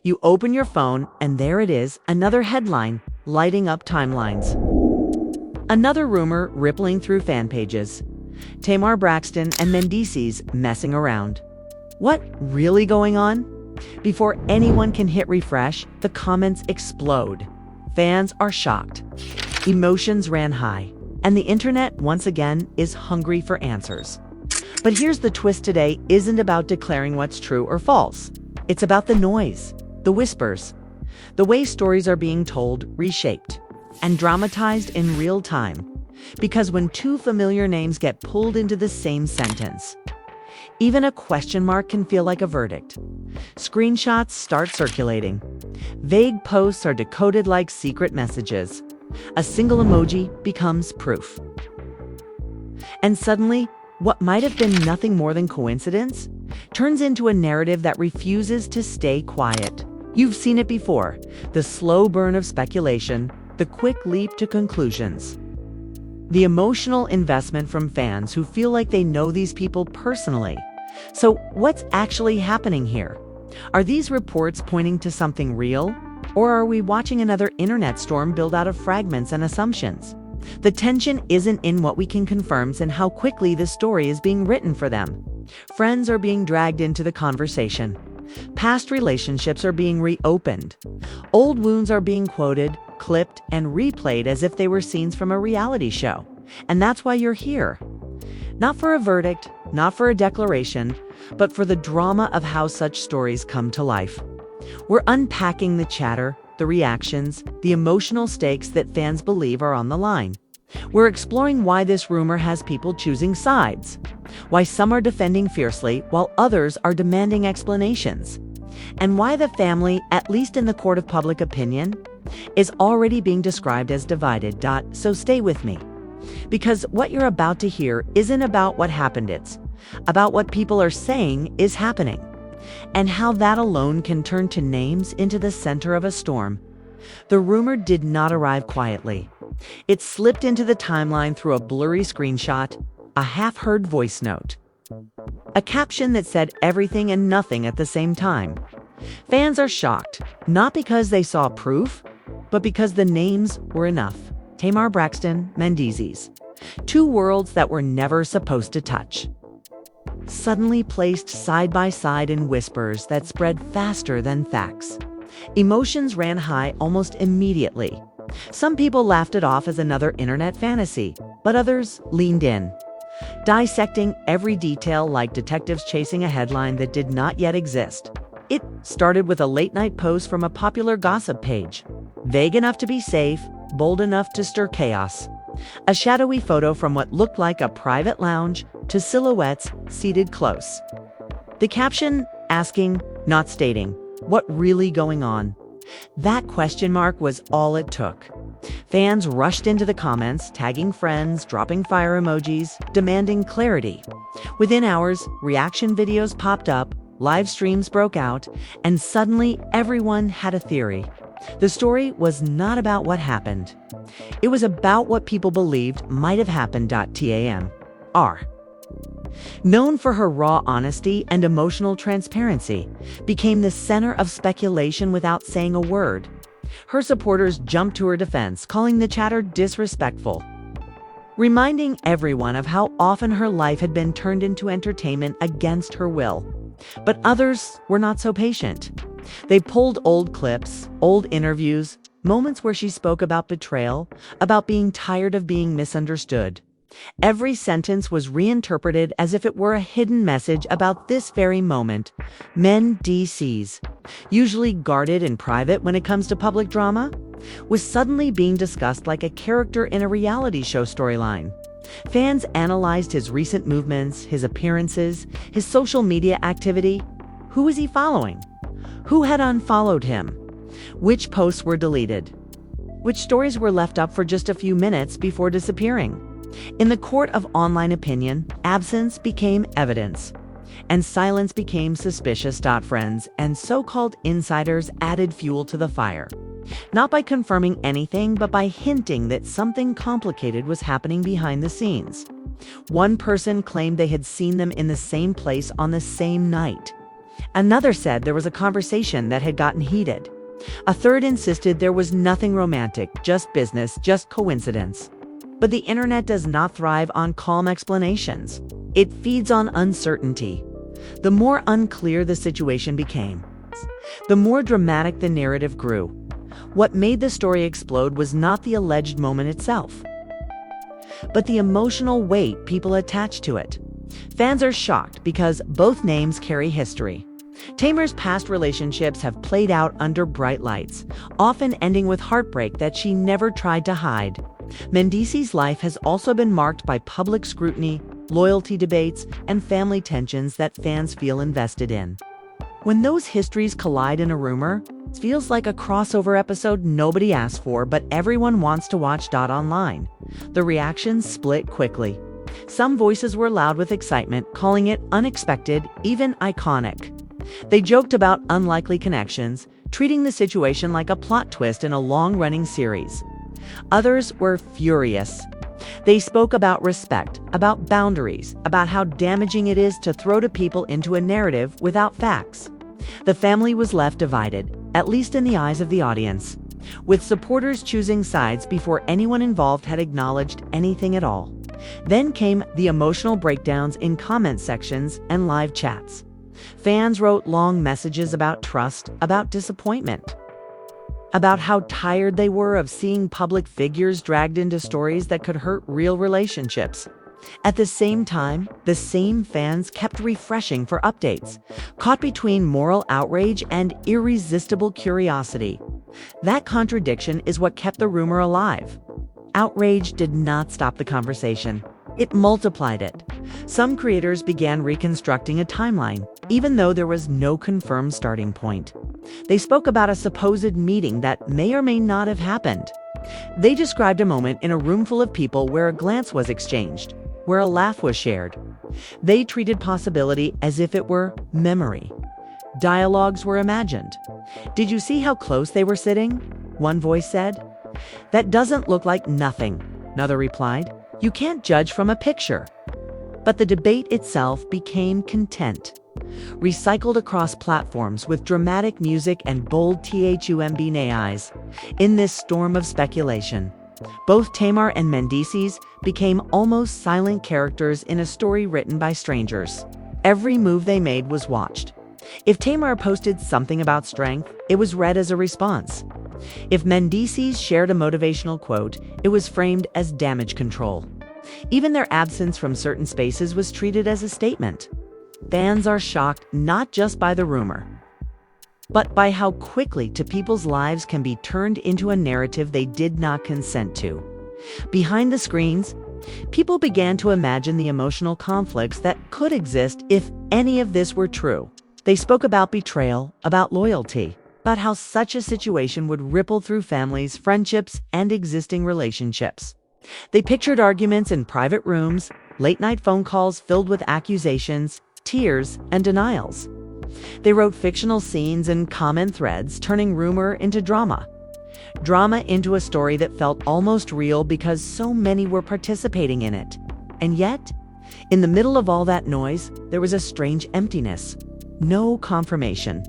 You open your phone, and there it is, another headline, lighting up timelines. Another rumor rippling through fan pages. Tamar Braxton and Mendeecees messing around. What really going on? Before anyone can hit refresh, the comments explode. Fans are shocked. Emotions ran high, and the internet once again is hungry for answers. But here's the twist: today isn't about declaring what's true or false. It's about the noise, the whispers, the way stories are being told, reshaped, and dramatized in real time. Because when two familiar names get pulled into the same sentence, even a question mark can feel like a verdict. Screenshots start circulating. Vague posts are decoded like secret messages. A single emoji becomes proof. And suddenly, what might have been nothing more than coincidence turns into a narrative that refuses to stay quiet. You've seen it before: the slow burn of speculation, the quick leap to conclusions. The emotional investment from fans who feel like they know these people personally. So what's actually happening here? Are these reports pointing to something real? Or are we watching another internet storm build out of fragments and assumptions? The tension isn't in what we can confirm and how quickly the story is being written for them. Friends are being dragged into the conversation. Past relationships are being reopened. Old wounds are being quoted, clipped, and replayed as if they were scenes from a reality show. And that's why you're here. Not for a verdict, not for a declaration, but for the drama of how such stories come to life. We're unpacking the chatter, the reactions, the emotional stakes that fans believe are on the line. We're exploring why this rumor has people choosing sides, why some are defending fiercely while others are demanding explanations, and why the family, at least in the court of public opinion, is already being described as divided. So stay with me, because what you're about to hear isn't about what happened, it's about what people are saying is happening, and how that alone can turn two names into the center of a storm. The rumor did not arrive quietly. It slipped into the timeline through a blurry screenshot, a half-heard voice note, a caption that said everything and nothing at the same time. Fans are shocked, not because they saw proof, but because the names were enough. Tamar Braxton Mendeecees. Two worlds that were never supposed to touch. Suddenly placed side by side in whispers that spread faster than facts. Emotions ran high almost immediately. Some people laughed it off as another internet fantasy, but others leaned in, dissecting every detail like detectives chasing a headline that did not yet exist. It started with a late-night post from a popular gossip page, vague enough to be safe, bold enough to stir chaos. A shadowy photo from what looked like a private lounge to silhouettes seated close. The caption asking, not stating, what really going on? That question mark was all it took. Fans rushed into the comments, tagging friends, dropping fire emojis, demanding clarity. Within hours, reaction videos popped up, live streams broke out, and suddenly everyone had a theory. The story was not about what happened. It was about what people believed might have happened. Tamar, known for her raw honesty and emotional transparency, became the center of speculation without saying a word. Her supporters jumped to her defense, calling the chatter disrespectful, reminding everyone of how often her life had been turned into entertainment against her will. But others were not so patient. They pulled old clips, old interviews, moments where she spoke about betrayal, about being tired of being misunderstood. Every sentence was reinterpreted as if it were a hidden message about this very moment. Mendeecees, usually guarded in private when it comes to public drama, was suddenly being discussed like a character in a reality show storyline. Fans analyzed his recent movements, his appearances, his social media activity. Who was he following? Who had unfollowed him? Which posts were deleted? Which stories were left up for just a few minutes before disappearing? In the court of online opinion, absence became evidence, and silence became suspicious. Friends and so-called insiders added fuel to the fire, not by confirming anything, but by hinting that something complicated was happening behind the scenes. One person claimed they had seen them in the same place on the same night. Another said there was a conversation that had gotten heated. A third insisted there was nothing romantic, just business, just coincidence. But the internet does not thrive on calm explanations. It feeds on uncertainty. The more unclear the situation became, the more dramatic the narrative grew. What made the story explode was not the alleged moment itself, but the emotional weight people attached to it. Fans are shocked because both names carry history. Tamar's past relationships have played out under bright lights, often ending with heartbreak that she never tried to hide. Mendeecees' life has also been marked by public scrutiny, loyalty debates, and family tensions that fans feel invested in. When those histories collide in a rumor, it feels like a crossover episode nobody asked for, but everyone wants to watch. Online. The reactions split quickly. Some voices were loud with excitement, calling it unexpected, even iconic. They joked about unlikely connections, treating the situation like a plot twist in a long-running series. Others were furious. They spoke about respect, about boundaries, about how damaging it is to throw people into a narrative without facts. The family was left divided, at least in the eyes of the audience, with supporters choosing sides before anyone involved had acknowledged anything at all. Then came the emotional breakdowns in comment sections and live chats. Fans wrote long messages about trust, about disappointment, about how tired they were of seeing public figures dragged into stories that could hurt real relationships. At the same time, the same fans kept refreshing for updates, caught between moral outrage and irresistible curiosity. That contradiction is what kept the rumor alive. Outrage did not stop the conversation. It multiplied it. Some creators began reconstructing a timeline, even though there was no confirmed starting point. They spoke about a supposed meeting that may or may not have happened. They described a moment in a room full of people where a glance was exchanged, where a laugh was shared. They treated possibility as if it were memory. Dialogues were imagined. "Did you see how close they were sitting?" one voice said. "That doesn't look like nothing," another replied. "You can't judge from a picture." But the debate itself became content, recycled across platforms with dramatic music and bold thumbnails. In this storm of speculation, both Tamar and Mendeecees became almost silent characters in a story written by strangers. Every move they made was watched. If Tamar posted something about strength, it was read as a response. If Mendeecees shared a motivational quote, it was framed as damage control. Even their absence from certain spaces was treated as a statement. Fans are shocked not just by the rumor, but by how quickly people's lives can be turned into a narrative they did not consent to. Behind the screens, people began to imagine the emotional conflicts that could exist if any of this were true. They spoke about betrayal, about loyalty, about how such a situation would ripple through families, friendships, and existing relationships. They pictured arguments in private rooms, late-night phone calls filled with accusations, tears, and denials. They wrote fictional scenes and comment threads, turning rumor into drama. Drama into a story that felt almost real because so many were participating in it. And yet, in the middle of all that noise, there was a strange emptiness. No confirmation,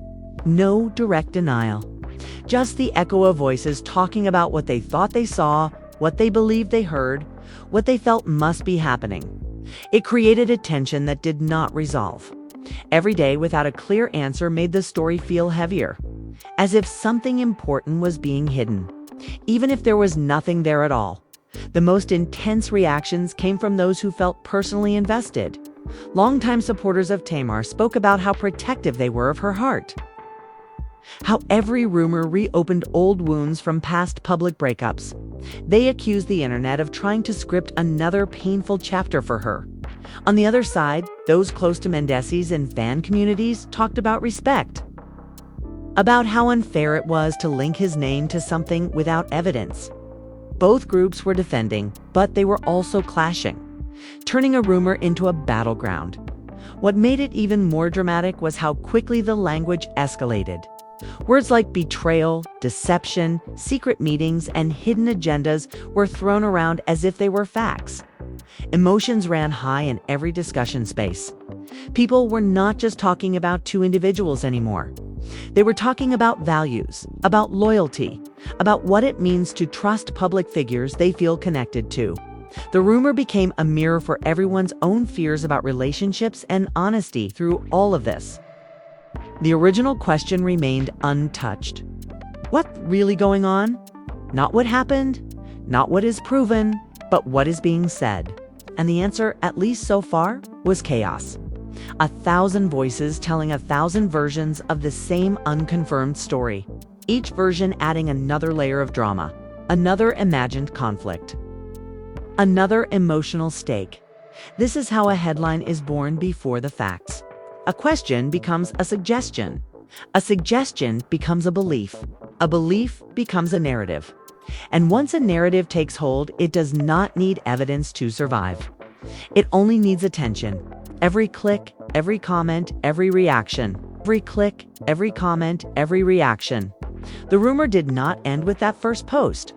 no direct denial. Just the echo of voices talking about what they thought they saw, what they believed they heard, what they felt must be happening. It created a tension that did not resolve. Every day without a clear answer made the story feel heavier, as if something important was being hidden, even if there was nothing there at all. The most intense reactions came from those who felt personally invested. Longtime supporters of Tamar spoke about how protective they were of her heart, how every rumor reopened old wounds from past public breakups. They accused the internet of trying to script another painful chapter for her. On the other side, those close to Mendeecees and fan communities talked about respect, about how unfair it was to link his name to something without evidence. Both groups were defending, but they were also clashing, turning a rumor into a battleground. What made it even more dramatic was how quickly the language escalated. Words like betrayal, deception, secret meetings, and hidden agendas were thrown around as if they were facts. Emotions ran high in every discussion space. People were not just talking about two individuals anymore. They were talking about values, about loyalty, about what it means to trust public figures they feel connected to. The rumor became a mirror for everyone's own fears about relationships and honesty through all of this. The original question remained untouched. What's really going on? Not what happened, not what is proven, but what is being said. And the answer, at least so far, was chaos. 1,000 voices telling 1,000 versions of the same unconfirmed story, each version adding another layer of drama, another imagined conflict, another emotional stake. This is how a headline is born before the facts. A question becomes a suggestion becomes a belief becomes a narrative. And once a narrative takes hold, it does not need evidence to survive. It only needs attention. Every click, every comment, every reaction. Every click, every comment, every reaction. The rumor did not end with that first post.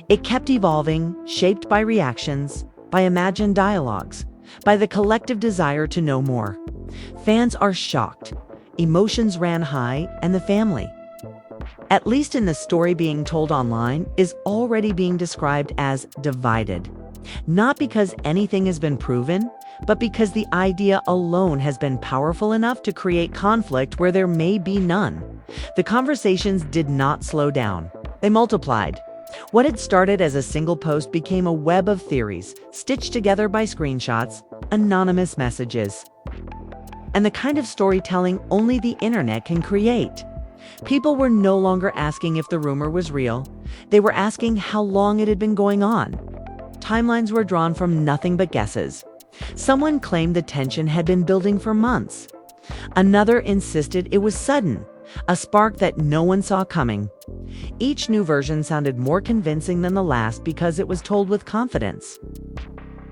It kept evolving, shaped by reactions, by imagined dialogues, by the collective desire to know more. Fans are shocked. Emotions ran high, and the family, at least in the story being told online, is already being described as divided. Not because anything has been proven, but because the idea alone has been powerful enough to create conflict where there may be none. The conversations did not slow down. They multiplied. What had started as a single post became a web of theories, stitched together by screenshots, anonymous messages, and the kind of storytelling only the internet can create. People were no longer asking if the rumor was real. They were asking how long it had been going on. Timelines were drawn from nothing but guesses. Someone claimed the tension had been building for months. Another insisted it was sudden, a spark that no one saw coming. Each new version sounded more convincing than the last because it was told with confidence.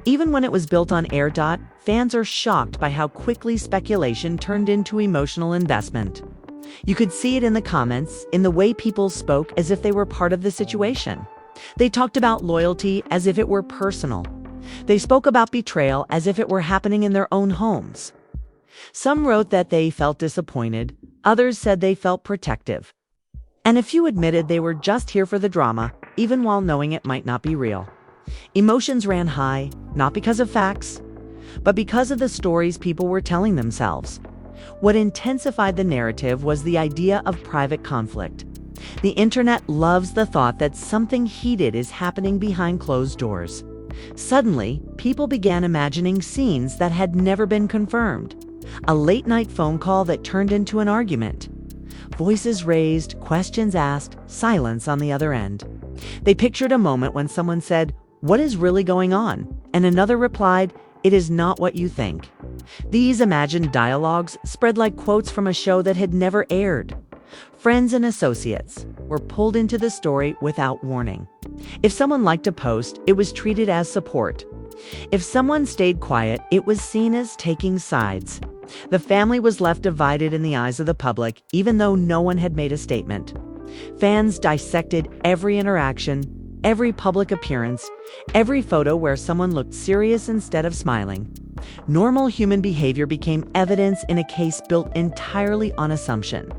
Even when it was built on air, fans are shocked by how quickly speculation turned into emotional investment. You could see it in the comments, in the way people spoke as if they were part of the situation. They talked about loyalty as if it were personal. They spoke about betrayal as if it were happening in their own homes. Some wrote that they felt disappointed. Others said they felt protective. And a few admitted they were just here for the drama, even while knowing it might not be real. Emotions ran high, not because of facts, but because of the stories people were telling themselves. What intensified the narrative was the idea of private conflict. The internet loves the thought that something heated is happening behind closed doors. Suddenly, people began imagining scenes that had never been confirmed. A late-night phone call that turned into an argument. Voices raised, questions asked, silence on the other end. They pictured a moment when someone said, "What is really going on?" And another replied, "It is not what you think." These imagined dialogues spread like quotes from a show that had never aired. Friends and associates were pulled into the story without warning. If someone liked a post, it was treated as support. If someone stayed quiet, it was seen as taking sides. The family was left divided in the eyes of the public, even though no one had made a statement. Fans dissected every interaction, every public appearance, every photo where someone looked serious instead of smiling. Normal human behavior became evidence in a case built entirely on assumption.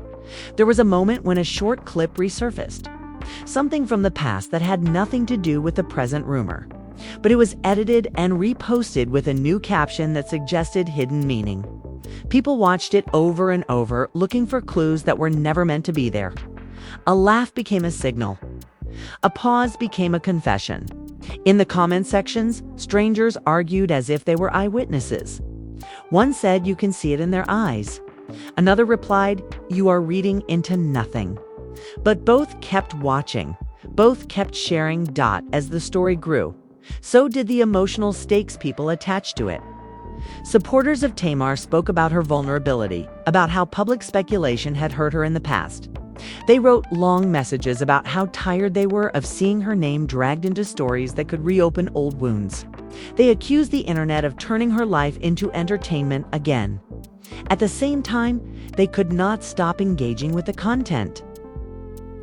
There was a moment when a short clip resurfaced, something from the past that had nothing to do with the present rumor. But it was edited and reposted with a new caption that suggested hidden meaning. People watched it over and over, looking for clues that were never meant to be there. A laugh became a signal. A pause became a confession. In the comment sections, strangers argued as if they were eyewitnesses. One said, "You can see it in their eyes." Another replied, "You are reading into nothing." But both kept watching. Both kept sharing. As the story grew, so did the emotional stakes people attached to it. Supporters of Tamar spoke about her vulnerability, about how public speculation had hurt her in the past. They wrote long messages about how tired they were of seeing her name dragged into stories that could reopen old wounds. They accused the internet of turning her life into entertainment again. At the same time, they could not stop engaging with the content.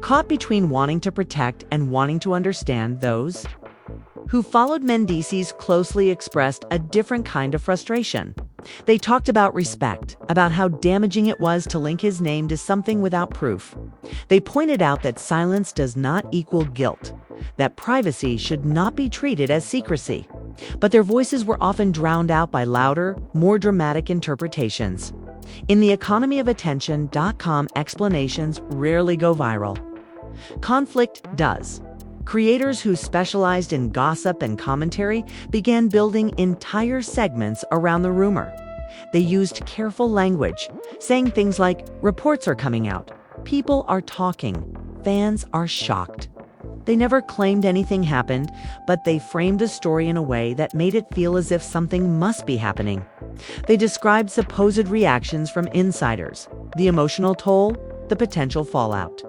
Caught between wanting to protect and wanting to understand, those who followed Mendeecees closely expressed a different kind of frustration. They talked about respect, about how damaging it was to link his name to something without proof. They pointed out that silence does not equal guilt, that privacy should not be treated as secrecy. But their voices were often drowned out by louder, more dramatic interpretations. In the economy of attention.com, explanations rarely go viral. Conflict does. Creators who specialized in gossip and commentary began building entire segments around the rumor. They used careful language, saying things like, "Reports are coming out. People are talking. Fans are shocked." They never claimed anything happened, but they framed the story in a way that made it feel as if something must be happening. They described supposed reactions from insiders, the emotional toll, the potential fallout.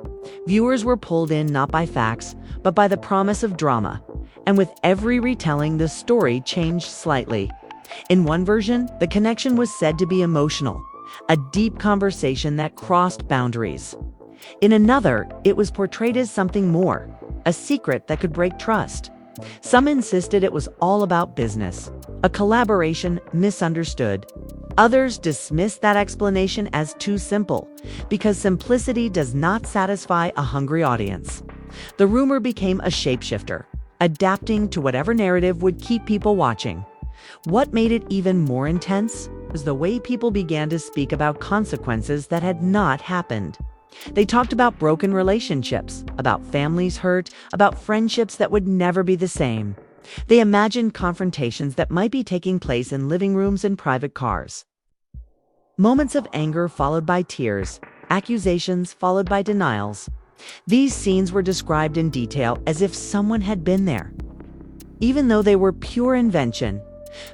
Viewers were pulled in not by facts, but by the promise of drama. And with every retelling, the story changed slightly. In one version, the connection was said to be emotional, a deep conversation that crossed boundaries. In another, it was portrayed as something more, a secret that could break trust. Some insisted it was all about business, a collaboration misunderstood. Others dismissed that explanation as too simple, because simplicity does not satisfy a hungry audience. The rumor became a shapeshifter, adapting to whatever narrative would keep people watching. What made it even more intense was the way people began to speak about consequences that had not happened. They talked about broken relationships, about families hurt, about friendships that would never be the same. They imagined confrontations that might be taking place in living rooms and private cars. Moments of anger followed by tears, accusations followed by denials. These scenes were described in detail as if someone had been there. Even though they were pure invention,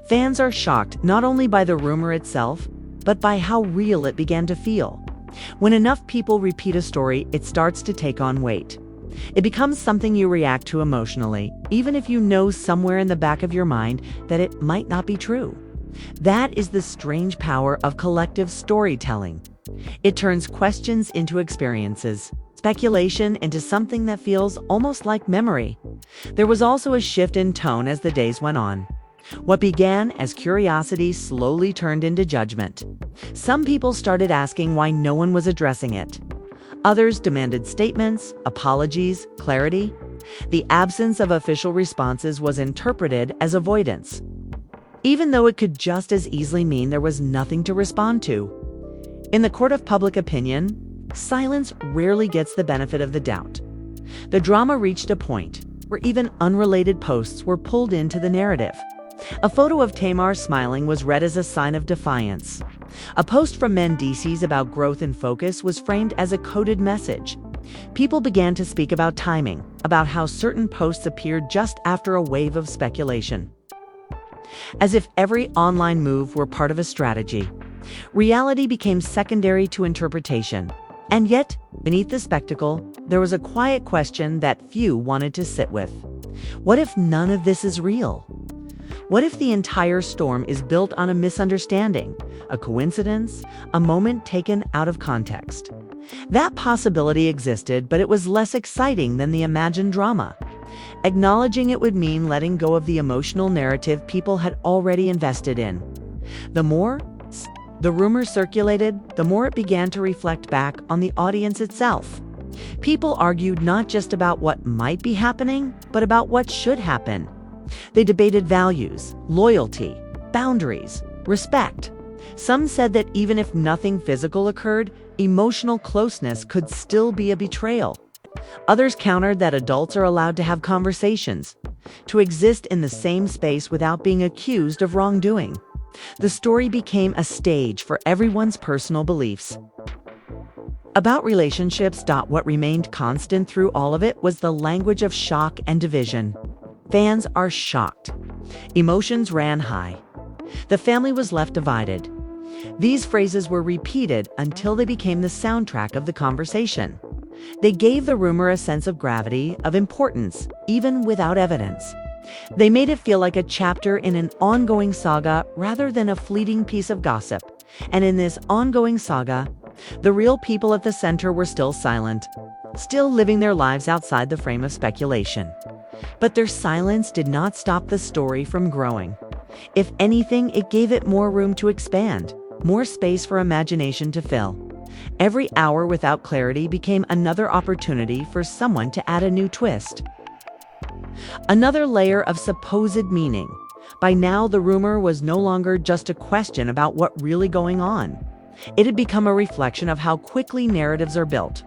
fans are shocked not only by the rumor itself, but by how real it began to feel. When enough people repeat a story, it starts to take on weight. It becomes something you react to emotionally, even if you know somewhere in the back of your mind that it might not be true. That is the strange power of collective storytelling. It turns questions into experiences, speculation into something that feels almost like memory. There was also a shift in tone as the days went on. What began as curiosity slowly turned into judgment. Some people started asking why no one was addressing it. Others demanded statements, apologies, clarity. The absence of official responses was interpreted as avoidance, even though it could just as easily mean there was nothing to respond to. In the court of public opinion, silence rarely gets the benefit of the doubt. The drama reached a point where even unrelated posts were pulled into the narrative. A photo of Tamar smiling was read as a sign of defiance. A post from Mendeecees about growth and focus was framed as a coded message. People began to speak about timing, about how certain posts appeared just after a wave of speculation. As if every online move were part of a strategy, reality became secondary to interpretation. And yet, beneath the spectacle, there was a quiet question that few wanted to sit with. What if none of this is real? What if the entire storm is built on a misunderstanding, a coincidence, a moment taken out of context? That possibility existed, but it was less exciting than the imagined drama. Acknowledging it would mean letting go of the emotional narrative people had already invested in. The more the rumor circulated, the more it began to reflect back on the audience itself. People argued not just about what might be happening, but about what should happen. They debated values, loyalty, boundaries, respect. Some said that even if nothing physical occurred, emotional closeness could still be a betrayal. Others countered that adults are allowed to have conversations, to exist in the same space without being accused of wrongdoing. The story became a stage for everyone's personal beliefs. About relationships, what remained constant through all of it was the language of shock and division. Fans are shocked. Emotions ran high. The family was left divided. These phrases were repeated until they became the soundtrack of the conversation. They gave the rumor a sense of gravity, of importance, even without evidence. They made it feel like a chapter in an ongoing saga rather than a fleeting piece of gossip. And in this ongoing saga, the real people at the center were still silent, still living their lives outside the frame of speculation. But their silence did not stop the story from growing. If anything, it gave it more room to expand, more space for imagination to fill. Every hour without clarity became another opportunity for someone to add a new twist. Another layer of supposed meaning. By now, the rumor was no longer just a question about what really going on. It had become a reflection of how quickly narratives are built,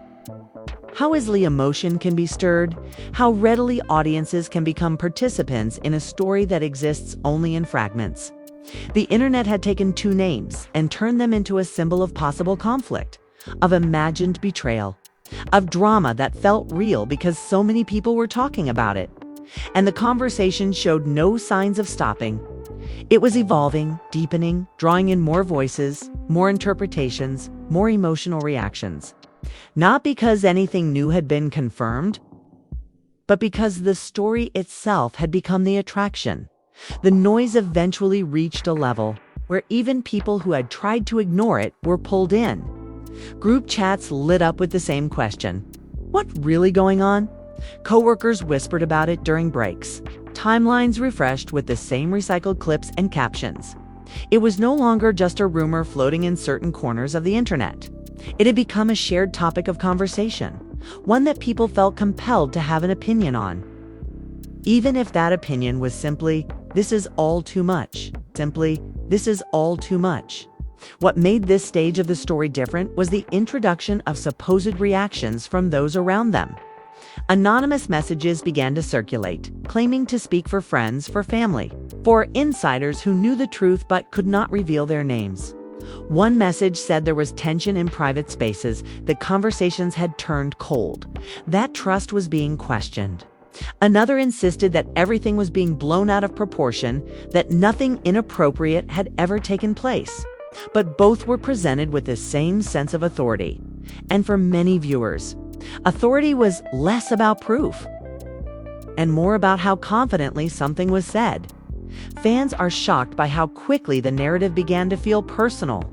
how easily emotion can be stirred, how readily audiences can become participants in a story that exists only in fragments. The internet had taken two names and turned them into a symbol of possible conflict, of imagined betrayal, of drama that felt real because so many people were talking about it. And the conversation showed no signs of stopping. It was evolving, deepening, drawing in more voices, more interpretations, more emotional reactions. Not because anything new had been confirmed, but because the story itself had become the attraction. The noise eventually reached a level where even people who had tried to ignore it were pulled in. Group chats lit up with the same question. What really going on? Coworkers whispered about it during breaks. Timelines refreshed with the same recycled clips and captions. It was no longer just a rumor floating in certain corners of the internet. It had become a shared topic of conversation, one that people felt compelled to have an opinion on. Even if that opinion was simply, "This is all too much." Simply, "This is all too much." What made this stage of the story different was the introduction of supposed reactions from those around them. Anonymous messages began to circulate, claiming to speak for friends, for family, for insiders who knew the truth but could not reveal their names. One message said there was tension in private spaces, that conversations had turned cold, that trust was being questioned. Another insisted that everything was being blown out of proportion, that nothing inappropriate had ever taken place. But both were presented with the same sense of authority. And for many viewers, authority was less about proof and more about how confidently something was said. Fans are shocked by how quickly the narrative began to feel personal.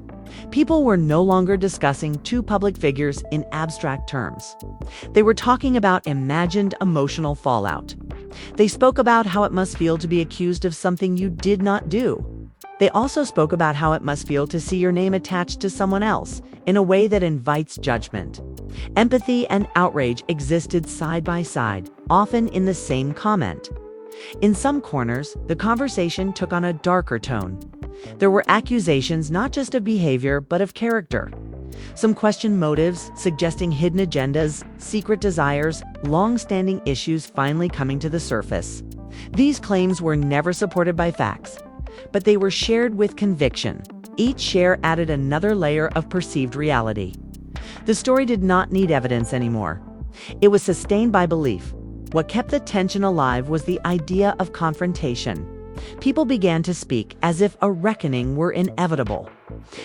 People were no longer discussing two public figures in abstract terms. They were talking about imagined emotional fallout. They spoke about how it must feel to be accused of something you did not do. They also spoke about how it must feel to see your name attached to someone else in a way that invites judgment. Empathy and outrage existed side by side, often in the same comment. In some corners, the conversation took on a darker tone. There were accusations not just of behavior, but of character. Some questioned motives, suggesting hidden agendas, secret desires, long-standing issues finally coming to the surface. These claims were never supported by facts, but they were shared with conviction. Each share added another layer of perceived reality. The story did not need evidence anymore. It was sustained by belief. What kept the tension alive was the idea of confrontation. People began to speak as if a reckoning were inevitable.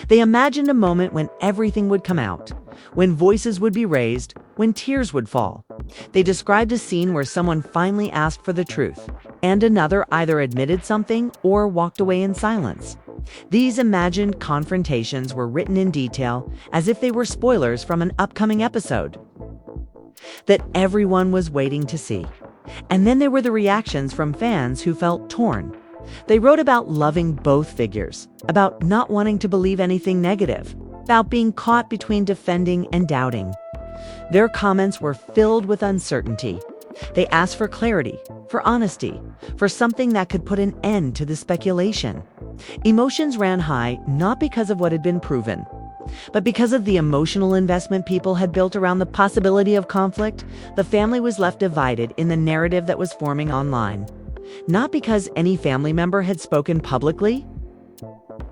They imagined a moment when everything would come out, when voices would be raised, when tears would fall. They described a scene where someone finally asked for the truth, and another either admitted something or walked away in silence. These imagined confrontations were written in detail, as if they were spoilers from an upcoming episode that everyone was waiting to see. And then there were the reactions from fans who felt torn. They wrote about loving both figures, about not wanting to believe anything negative, about being caught between defending and doubting. Their comments were filled with uncertainty. They asked for clarity, for honesty, for something that could put an end to the speculation. Emotions ran high not because of what had been proven, but because of the emotional investment people had built around the possibility of conflict. The family was left divided in the narrative that was forming online. Not because any family member had spoken publicly,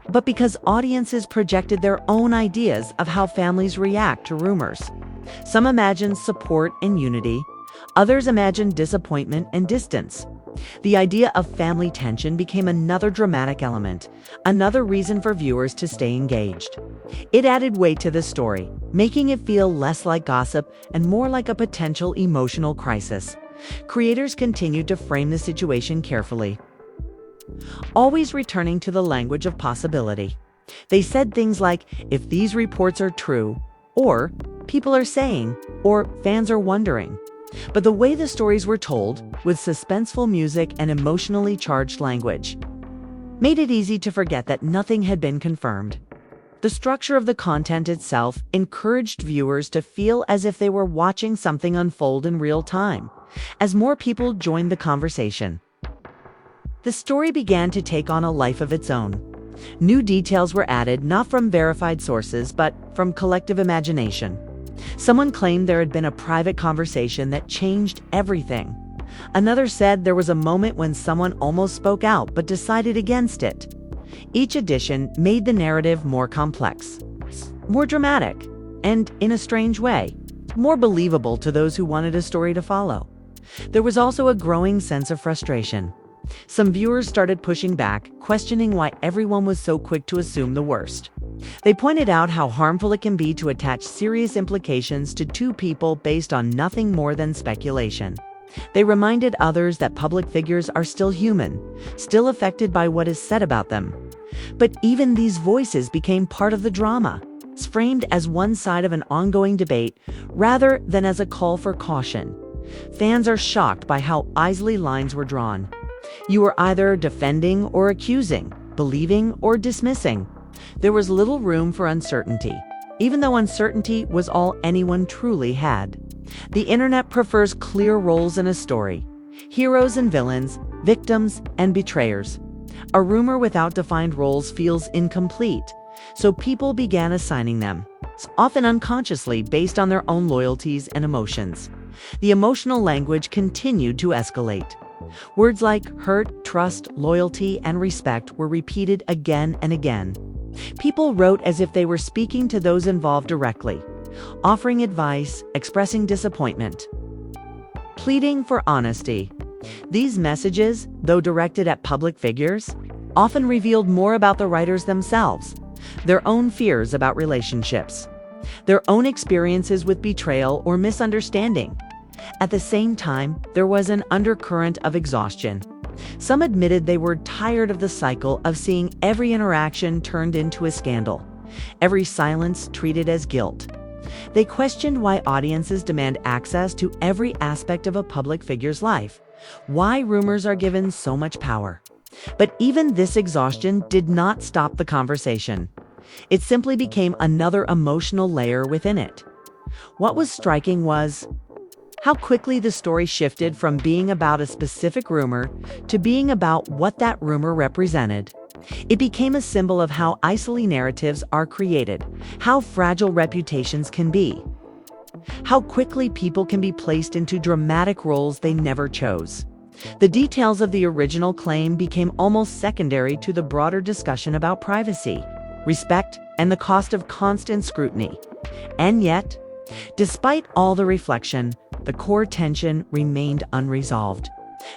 but because audiences projected their own ideas of how families react to rumors. Some imagined support and unity, others imagined disappointment and distance. The idea of family tension became another dramatic element, another reason for viewers to stay engaged. It added weight to the story, making it feel less like gossip and more like a potential emotional crisis. Creators continued to frame the situation carefully, always returning to the language of possibility. They said things like, "If these reports are true," or "people are saying," or "fans are wondering." But the way the stories were told, with suspenseful music and emotionally charged language, made it easy to forget that nothing had been confirmed. The structure of the content itself encouraged viewers to feel as if they were watching something unfold in real time, as more people joined the conversation. The story began to take on a life of its own. New details were added not from verified sources, but from collective imagination. Someone claimed there had been a private conversation that changed everything. Another said there was a moment when someone almost spoke out but decided against it. Each addition made the narrative more complex, more dramatic, and, in a strange way, more believable to those who wanted a story to follow. There was also a growing sense of frustration. Some viewers started pushing back, questioning why everyone was so quick to assume the worst. They pointed out how harmful it can be to attach serious implications to two people based on nothing more than speculation. They reminded others that public figures are still human, still affected by what is said about them. But even these voices became part of the drama, framed as one side of an ongoing debate rather than as a call for caution. Fans are shocked by how easily lines were drawn. You were either defending or accusing, believing or dismissing. There was little room for uncertainty, even though uncertainty was all anyone truly had. The internet prefers clear roles in a story: heroes and villains, victims and betrayers. A rumor without defined roles feels incomplete, so people began assigning them, often unconsciously based on their own loyalties and emotions. The emotional language continued to escalate. Words like hurt, trust, loyalty, and respect were repeated again and again. People wrote as if they were speaking to those involved directly, offering advice, expressing disappointment, pleading for honesty. These messages, though directed at public figures, often revealed more about the writers themselves, their own fears about relationships, their own experiences with betrayal or misunderstanding. At the same time, there was an undercurrent of exhaustion. Some admitted they were tired of the cycle of seeing every interaction turned into a scandal, every silence treated as guilt. They questioned why audiences demand access to every aspect of a public figure's life, why rumors are given so much power. But even this exhaustion did not stop the conversation. It simply became another emotional layer within it. What was striking was how quickly the story shifted from being about a specific rumor to being about what that rumor represented. It became a symbol of how easily narratives are created, how fragile reputations can be, how quickly people can be placed into dramatic roles they never chose. The details of the original claim became almost secondary to the broader discussion about privacy, respect, and the cost of constant scrutiny. And yet, despite all the reflection, the core tension remained unresolved.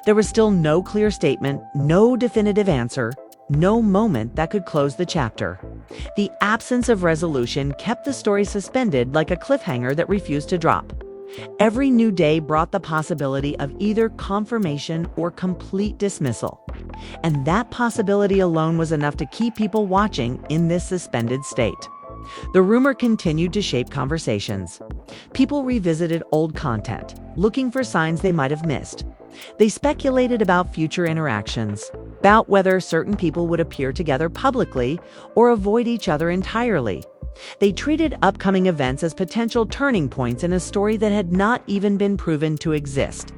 There was still no clear statement, no definitive answer, no moment that could close the chapter. The absence of resolution kept the story suspended like a cliffhanger that refused to drop. Every new day brought the possibility of either confirmation or complete dismissal. And that possibility alone was enough to keep people watching in this suspended state. The rumor continued to shape conversations. People revisited old content, looking for signs they might have missed. They speculated about future interactions, about whether certain people would appear together publicly or avoid each other entirely. They treated upcoming events as potential turning points in a story that had not even been proven to exist.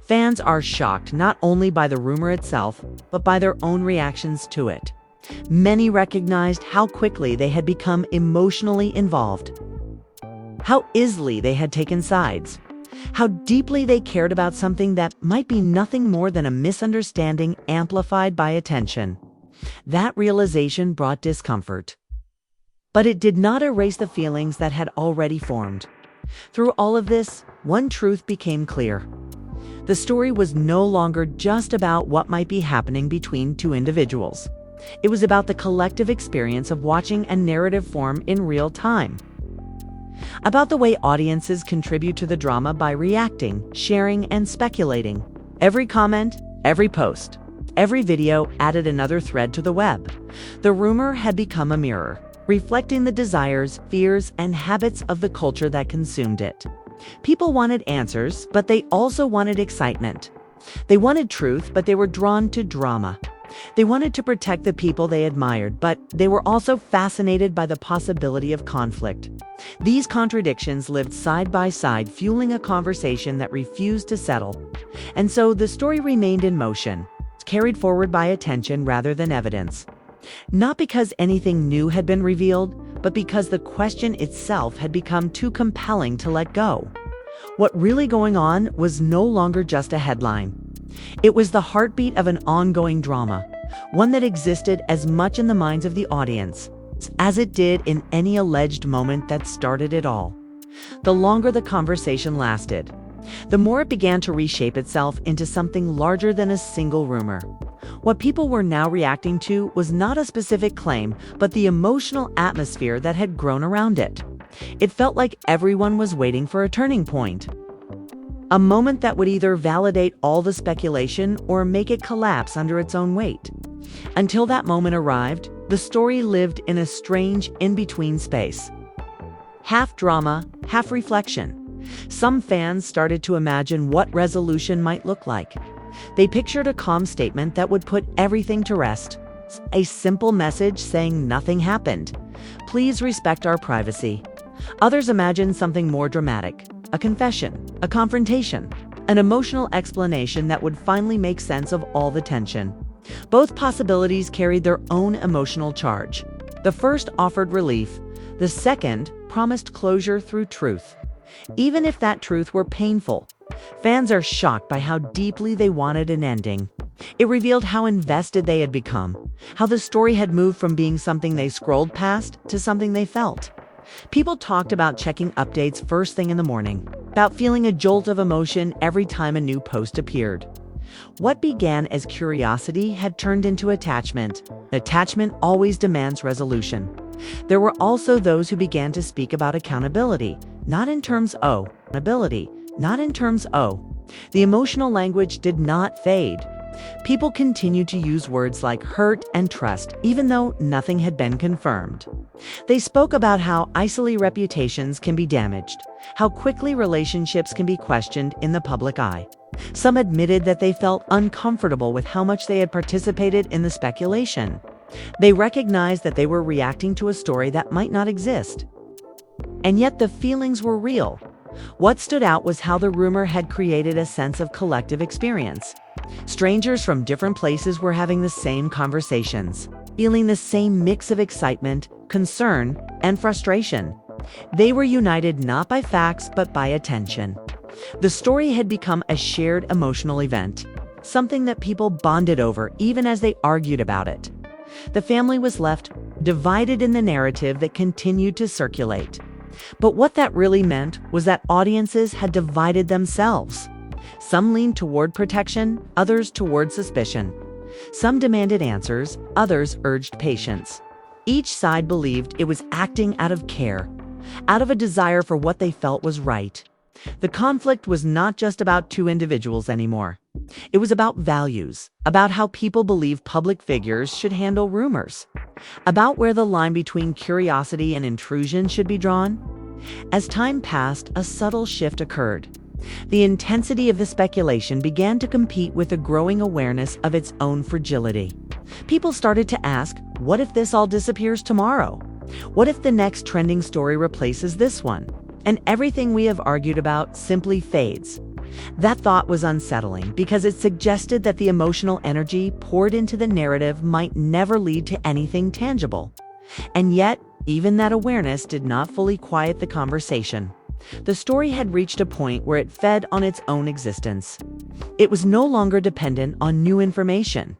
Fans are shocked not only by the rumor itself, but by their own reactions to it. Many recognized how quickly they had become emotionally involved, how easily they had taken sides, how deeply they cared about something that might be nothing more than a misunderstanding amplified by attention. That realization brought discomfort. But it did not erase the feelings that had already formed. Through all of this, one truth became clear. The story was no longer just about what might be happening between two individuals. It was about the collective experience of watching a narrative form in real time. About the way audiences contribute to the drama by reacting, sharing, and speculating. Every comment, every post, every video added another thread to the web. The rumor had become a mirror, reflecting the desires, fears, and habits of the culture that consumed it. People wanted answers, but they also wanted excitement. They wanted truth, but they were drawn to drama. They wanted to protect the people they admired, but they were also fascinated by the possibility of conflict. These contradictions lived side by side, fueling a conversation that refused to settle. And so the story remained in motion, carried forward by attention rather than evidence. Not because anything new had been revealed, but because the question itself had become too compelling to let go. What really going on was no longer just a headline. It was the heartbeat of an ongoing drama, one that existed as much in the minds of the audience as it did in any alleged moment that started it all. The longer the conversation lasted, the more it began to reshape itself into something larger than a single rumor. What people were now reacting to was not a specific claim, but the emotional atmosphere that had grown around it. It felt like everyone was waiting for a turning point. A moment that would either validate all the speculation or make it collapse under its own weight. Until that moment arrived, the story lived in a strange in-between space. Half drama, half reflection. Some fans started to imagine what resolution might look like. They pictured a calm statement that would put everything to rest. A simple message saying nothing happened. Please respect our privacy. Others imagined something more dramatic. A confession, a confrontation, an emotional explanation that would finally make sense of all the tension. Both possibilities carried their own emotional charge. The first offered relief. The second promised closure through truth. Even if that truth were painful, fans are shocked by how deeply they wanted an ending. It revealed how invested they had become, how the story had moved from being something they scrolled past to something they felt. People talked about checking updates first thing in the morning, about feeling a jolt of emotion every time a new post appeared. What began as curiosity had turned into attachment. Attachment always demands resolution. There were also those who began to speak about accountability, not in terms of ability, not in terms of. The emotional language did not fade. People continued to use words like hurt and trust, even though nothing had been confirmed. They spoke about how easily reputations can be damaged, how quickly relationships can be questioned in the public eye. Some admitted that they felt uncomfortable with how much they had participated in the speculation. They recognized that they were reacting to a story that might not exist. And yet the feelings were real. What stood out was how the rumor had created a sense of collective experience. Strangers from different places were having the same conversations, feeling the same mix of excitement, concern, and frustration. They were united not by facts, but by attention. The story had become a shared emotional event, something that people bonded over even as they argued about it. The family was left divided in the narrative that continued to circulate. But what that really meant was that audiences had divided themselves. Some leaned toward protection, others toward suspicion. Some demanded answers, others urged patience. Each side believed it was acting out of care, out of a desire for what they felt was right. The conflict was not just about two individuals anymore. It was about values, about how people believe public figures should handle rumors, about where the line between curiosity and intrusion should be drawn. As time passed, a subtle shift occurred. The intensity of the speculation began to compete with a growing awareness of its own fragility. People started to ask, what if this all disappears tomorrow? What if the next trending story replaces this one, and everything we have argued about simply fades? That thought was unsettling because it suggested that the emotional energy poured into the narrative might never lead to anything tangible. And yet, even that awareness did not fully quiet the conversation. The story had reached a point where it fed on its own existence. It was no longer dependent on new information.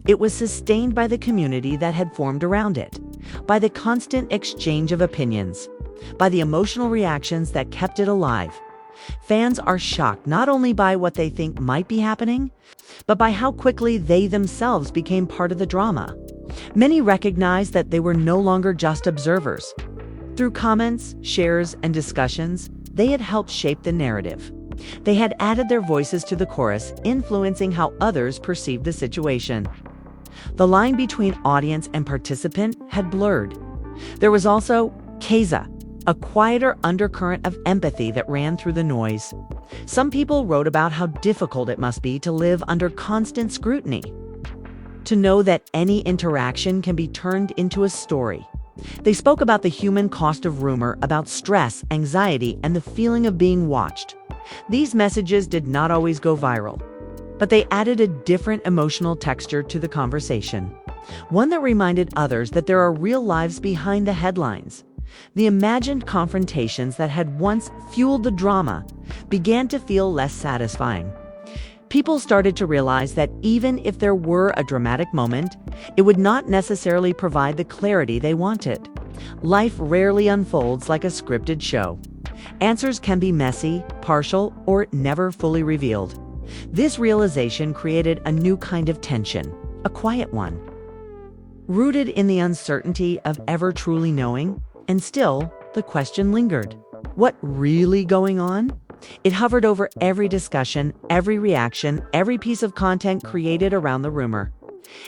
It was sustained by the community that had formed around it, by the constant exchange of opinions, by the emotional reactions that kept it alive. Fans are shocked not only by what they think might be happening, but by how quickly they themselves became part of the drama. Many recognized that they were no longer just observers. Through comments, shares, and discussions, they had helped shape the narrative. They had added their voices to the chorus, influencing how others perceived the situation. The line between audience and participant had blurred. There was also Keza, a quieter undercurrent of empathy that ran through the noise. Some people wrote about how difficult it must be to live under constant scrutiny, to know that any interaction can be turned into a story. They spoke about the human cost of rumor, about stress, anxiety, and the feeling of being watched. These messages did not always go viral, but they added a different emotional texture to the conversation, one that reminded others that there are real lives behind the headlines. The imagined confrontations that had once fueled the drama began to feel less satisfying. People started to realize that even if there were a dramatic moment, it would not necessarily provide the clarity they wanted. Life rarely unfolds like a scripted show. Answers can be messy, partial, or never fully revealed. This realization created a new kind of tension, a quiet one, rooted in the uncertainty of ever truly knowing. And still, the question lingered. What really going on? It hovered over every discussion, every reaction, every piece of content created around the rumor.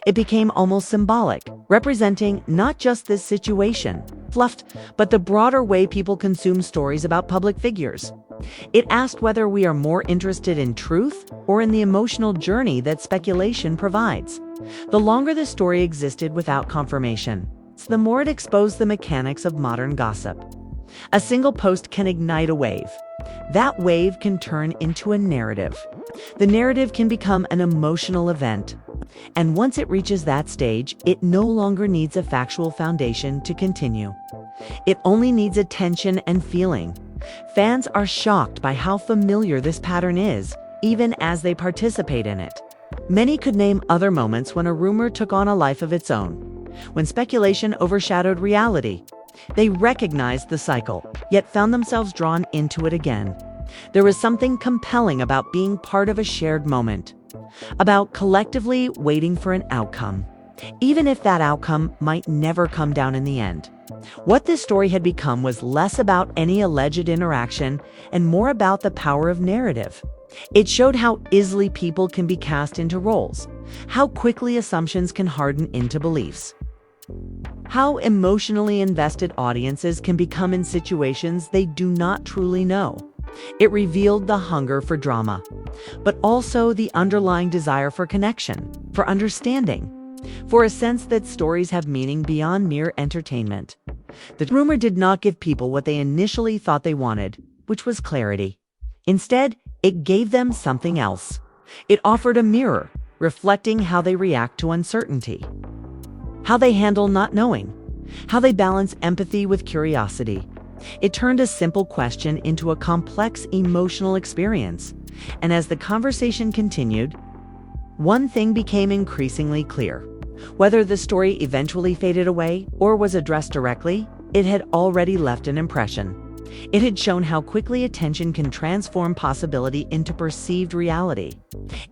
It became almost symbolic, representing not just this situation, fluffed, but the broader way people consume stories about public figures. It asked whether we are more interested in truth or in the emotional journey that speculation provides. The longer the story existed without confirmation, the more it exposed the mechanics of modern gossip. A single post can ignite a wave. That wave can turn into a narrative. The narrative can become an emotional event. And once it reaches that stage, it no longer needs a factual foundation to continue. It only needs attention and feeling. Fans are shocked by how familiar this pattern is, even as they participate in it. Many could name other moments when a rumor took on a life of its own, when speculation overshadowed reality. They recognized the cycle, yet found themselves drawn into it again. There was something compelling about being part of a shared moment, about collectively waiting for an outcome, even if that outcome might never come down in the end. What this story had become was less about any alleged interaction and more about the power of narrative. It showed how easily people can be cast into roles, how quickly assumptions can harden into beliefs, how emotionally invested audiences can become in situations they do not truly know. It revealed the hunger for drama, but also the underlying desire for connection, for understanding, for a sense that stories have meaning beyond mere entertainment. The rumor did not give people what they initially thought they wanted, which was clarity. Instead, it gave them something else. It offered a mirror, reflecting how they react to uncertainty, how they handle not knowing, how they balance empathy with curiosity. It turned a simple question into a complex emotional experience. And as the conversation continued, one thing became increasingly clear. Whether the story eventually faded away or was addressed directly, it had already left an impression. It had shown how quickly attention can transform possibility into perceived reality.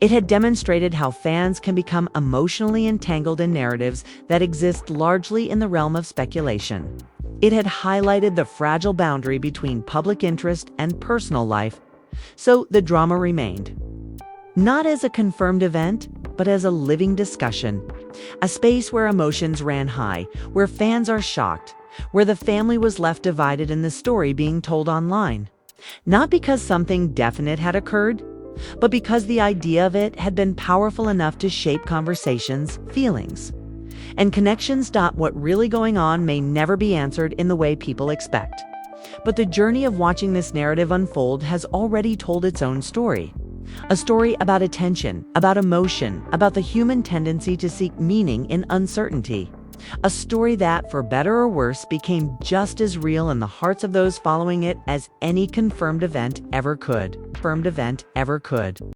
It had demonstrated how fans can become emotionally entangled in narratives that exist largely in the realm of speculation. It had highlighted the fragile boundary between public interest and personal life, so the drama remained. Not as a confirmed event, but as a living discussion. A space where emotions ran high, where fans are shocked, where the family was left divided in the story being told online. Not because something definite had occurred, but because the idea of it had been powerful enough to shape conversations, feelings, and connections. What really going on may never be answered in the way people expect. But the journey of watching this narrative unfold has already told its own story. A story about attention, about emotion, about the human tendency to seek meaning in uncertainty. A story that, for better or worse, became just as real in the hearts of those following it as any confirmed event ever could.